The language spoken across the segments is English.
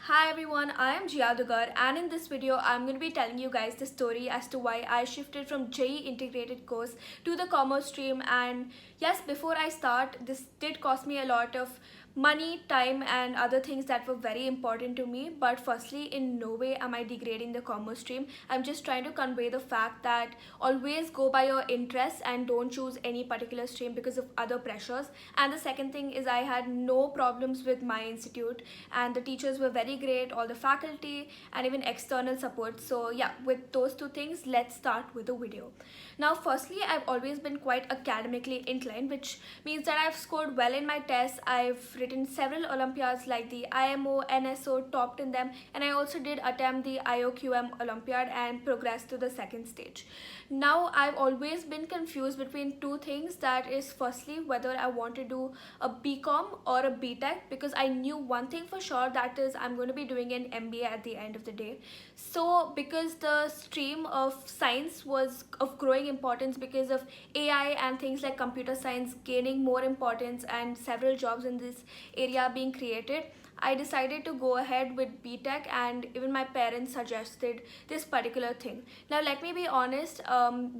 Hi everyone, I am Jiyadugar, and in this video I'm going to be telling you guys the story as to why I shifted from JEE integrated course to the commerce stream. And yes, before I start, this did cost me a lot of money, time and other things that were very important to me. But firstly, in no way am I degrading the commerce stream. I'm just trying to convey the fact that always go by your interests and don't choose any particular stream because of other pressures. And the second thing is I had no problems with my institute and the teachers were very great, all the faculty and even external support. So yeah, with those two things, let's start with the video. Now firstly, I've always been quite academically inclined, which means that I've scored well in my tests. I've written several Olympiads like the IMO, NSO, topped in them, and I also did attempt the IOQM Olympiad and progressed to the second stage. Now I've always been confused between two things, that is firstly whether I want to do a BCom or a BTech, because I knew one thing for sure, that is I'm going to be doing an MBA at the end of the day. So because the stream of science was of growing importance because of AI and things like computer science gaining more importance and several jobs in this area being created, I decided to go ahead with BTech, and even my parents suggested this particular thing. Now let me be honest,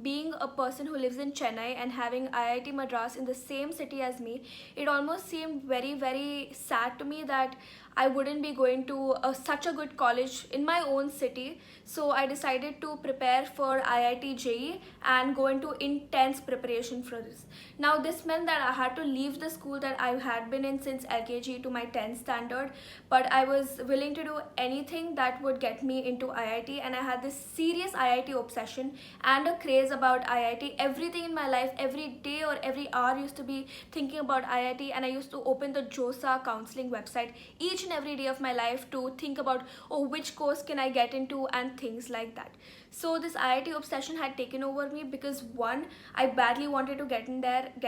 being a person who lives in Chennai and having IIT Madras in the same city as me, it almost seemed very sad to me that I wouldn't be going to such a good college in my own city. So I decided to prepare for IIT JEE and go into intense preparation for this. Now this meant that I had to leave the school that I had been in since LKG to my 10th standard, but I was willing to do anything that would get me into IIT, and I had this serious IIT obsession and a craze about IIT. Everything in my life, every day or every hour used to be thinking about IIT, and I used to open the JOSA counseling website each and every day of my life to think about, oh, which course can I get into and things like that. So this IIT obsession had taken over me because one, I badly wanted to get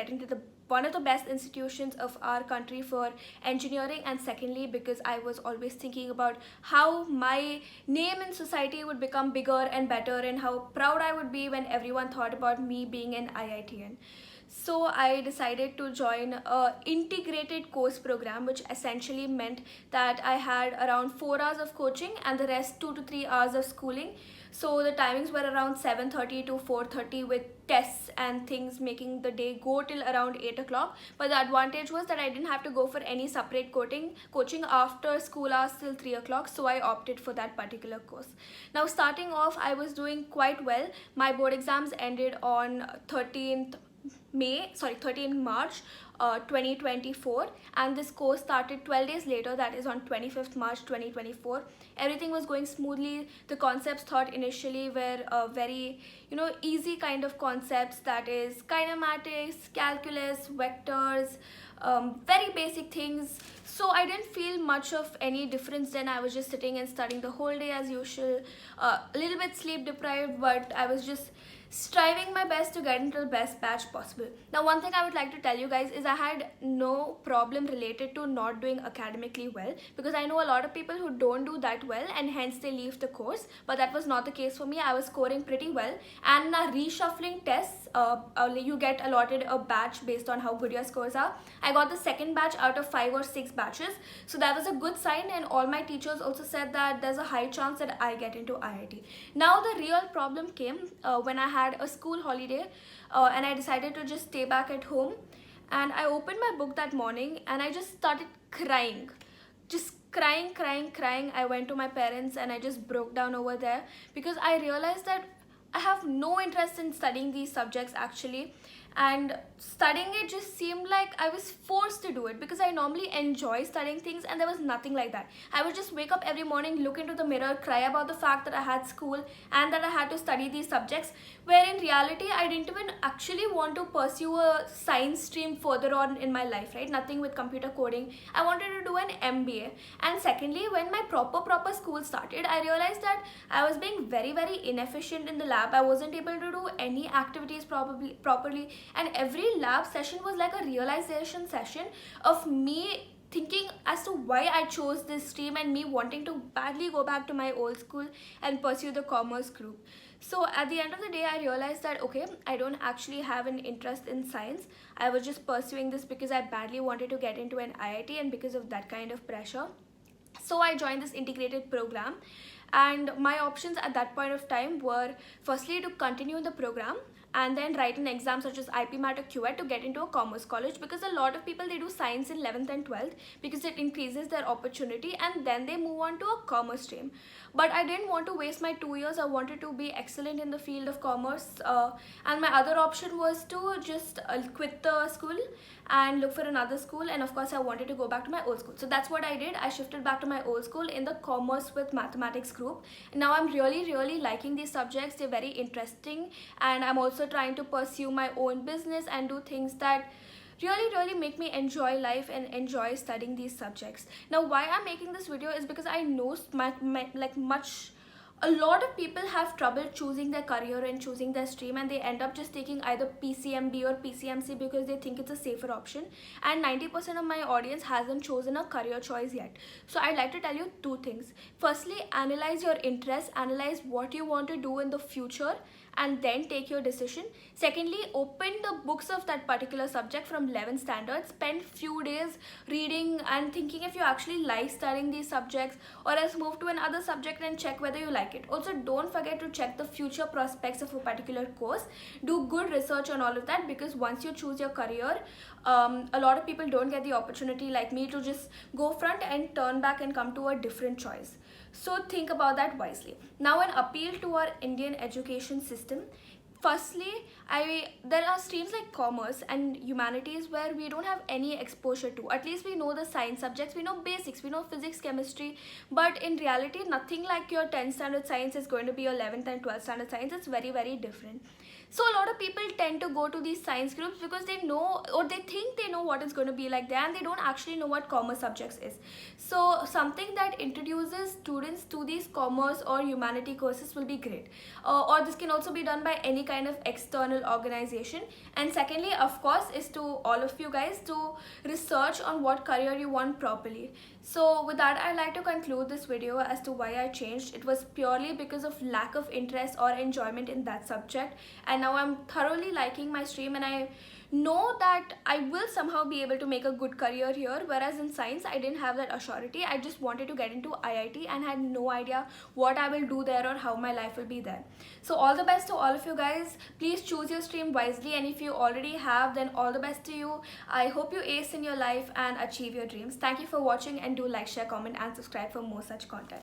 into the one of the best institutions of our country for engineering, and secondly because I was always thinking about how my name in society would become bigger and better and how proud I would be when everyone thought about me being an IITian. So I decided to join a integrated course program, which essentially meant that I had around 4 hours of coaching and the rest 2 to 3 hours of schooling. So the timings were around 7:30 to 4:30 with tests and things making the day go till around 8 o'clock. But the advantage was that I didn't have to go for any separate coaching after school hours till 3 o'clock. So I opted for that particular course. Now starting off, I was doing quite well. My board exams ended on 13th March 2024, and this course started 12 days later, that is on 25th March 2024. Everything was going smoothly. The concepts taught initially were very easy kind of concepts, that is kinematics, calculus, vectors, very basic things. So I didn't feel much of any difference then. I was just sitting and studying the whole day as usual, a little bit sleep deprived, but I was just striving my best to get into the best batch possible. Now one thing I would like to tell you guys is I had no problem related to not doing academically well, because I know a lot of people who don't do that well and hence they leave the course, but that was not the case for me. I was scoring pretty well, and reshuffling tests, you get allotted a batch based on how good your scores are. I got the second batch out of 5 or 6 batches, so that was a good sign, and all my teachers also said that there's a high chance that I get into IIT. Now the real problem came when I had a school holiday and I decided to just stay back at home, and I opened my book that morning and I just started crying, just crying. I went to my parents and I just broke down over there because I realized that I have no interest in studying these subjects actually, and studying it just seemed like I was forced to do it, because I normally enjoy studying things and there was nothing like that. I would just wake up every morning, look into the mirror, cry about the fact that I had school and that I had to study these subjects, where in reality I didn't even actually want to pursue a science stream further on in my life, right? Nothing with computer coding. I wanted to do an MBA. And secondly, when my proper school started, I realized that I was being very inefficient in the lab. I wasn't able to do any activities properly, and every lab session was like a realization session of me thinking as to why I chose this stream and me wanting to badly go back to my old school and pursue the commerce group. So at the end of the day, I realized that okay, I don't actually have an interest in science. I was just pursuing this because I badly wanted to get into an IIT, and because of that kind of pressure. So I joined this integrated program, and my options at that point of time were firstly to continue the program and then write an exam such as IP MAT or QAT to get into a commerce college, because a lot of people, they do science in 11th and 12th because it increases their opportunity, and then they move on to a commerce stream. But I didn't want to waste my 2 years. I wanted to be excellent in the field of commerce, and my other option was to just quit the school and look for another school. And of course I wanted to go back to my old school, so that's what I did. I shifted back to my old school in the commerce with mathematics group. Now I'm really liking these subjects. They're very interesting, and I'm also trying to pursue my own business and do things that really make me enjoy life and enjoy studying these subjects. Now why I'm making this video is because I know a lot of people have trouble choosing their career and choosing their stream, and they end up just taking either PCMB or PCMC because they think it's a safer option, and 90% of my audience hasn't chosen a career choice yet. So I'd like to tell you two things. Firstly, analyze your interests, analyze what you want to do in the future, and then take your decision. Secondly, open the books of that particular subject from 11 standards, spend few days reading and thinking if you actually like studying these subjects, or else move to another subject and check whether you like it. Also, don't forget to check the future prospects of a particular course. Do good research on all of that, because once you choose your career, a lot of people don't get the opportunity like me to just go front and turn back and come to a different choice. So think about that wisely. Now, an appeal to our Indian education system. Firstly, there are streams like commerce and humanities where we don't have any exposure to. At least we know the science subjects, we know basics, we know physics, chemistry, but in reality, nothing like your 10th standard science is going to be your 11th and 12th standard science. It's very different. So a lot of people tend to go to these science groups because they know, or they think they know what it's going to be like there, and they don't actually know what commerce subjects is. So something that introduces students to these commerce or humanity courses will be great. Or this can also be done by any kind of external organization. And secondly, of course, is to all of you guys to research on what career you want properly. So with that, I'd like to conclude this video as to why I changed. It was purely because of lack of interest or enjoyment in that subject, and now I'm thoroughly liking my stream, and I know that I will somehow be able to make a good career here, whereas in science I didn't have that assurity. I just wanted to get into IIT and had no idea what I will do there or how my life will be there. So all the best to all of you guys. Please choose your stream wisely, and if you already have, then all the best to you. I hope you ace in your life and achieve your dreams. Thank you for watching, and do like, share, comment and subscribe for more such content.